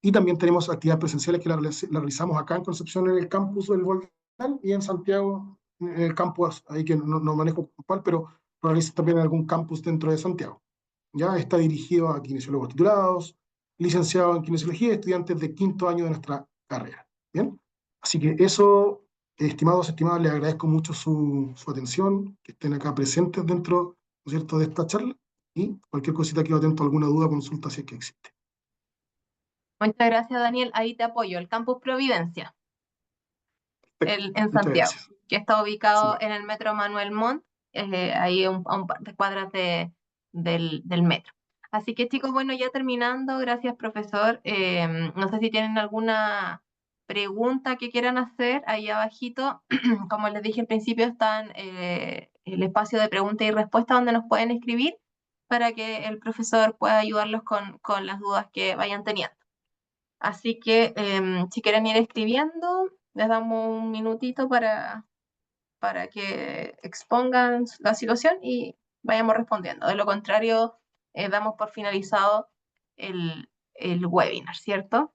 Y también tenemos actividades presenciales que la realizamos acá en Concepción, en el campus del Volcán, y en Santiago, en el campus, ahí que no manejo cuál, pero lo realizamos también en algún campus dentro de Santiago. Ya está dirigido a kinesiólogos titulados, licenciados en kinesiología y estudiantes de quinto año de nuestra carrera. ¿Bien? Así que eso, estimados, estimadas, les agradezco mucho su atención, que estén acá presentes dentro, ¿no es cierto?, de esta charla, y cualquier cosita quedo atento a alguna duda, consulta si es que existe. Muchas gracias, Daniel. Ahí te apoyo, el Campus Providencia, Perfecto. en Muchas Santiago, gracias. que está ubicado Súper. en el Metro Manuel Montt, ahí a un par de cuadras del metro. Así que, chicos, bueno, ya terminando, gracias, profesor. No sé si tienen alguna pregunta que quieran hacer ahí abajito. Como les dije al principio, está el espacio de preguntas y respuestas donde nos pueden escribir para que el profesor pueda ayudarlos con las dudas que vayan teniendo. Así que si quieren ir escribiendo, les damos un minutito para que expongan la situación y vayamos respondiendo. De lo contrario, damos por finalizado el webinar, ¿cierto?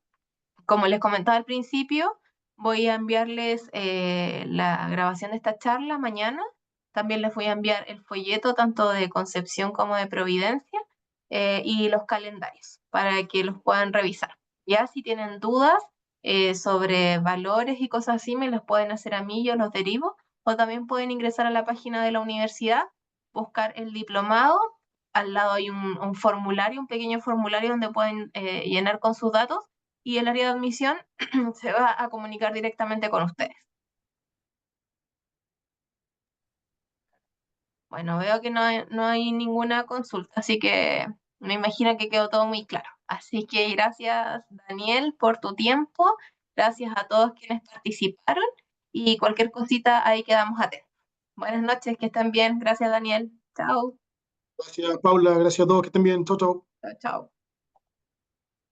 Como les comentaba al principio, voy a enviarles la grabación de esta charla mañana. También les voy a enviar el folleto tanto de Concepción como de Providencia y los calendarios para que los puedan revisar. Ya si tienen dudas sobre valores y cosas así, me los pueden hacer a mí, yo los derivo, o también pueden ingresar a la página de la universidad, buscar el diplomado. Al lado hay un formulario, un pequeño formulario donde pueden llenar con sus datos y el área de admisión se va a comunicar directamente con ustedes. Bueno, veo que no hay ninguna consulta, así que me imagino que quedó todo muy claro. Así que gracias, Daniel, por tu tiempo. Gracias a todos quienes participaron y cualquier cosita ahí quedamos atentos. Buenas noches, que estén bien. Gracias, Daniel. Chao. Gracias, Paula. Gracias a todos. Que estén bien. Chau, chau. Chao, chao.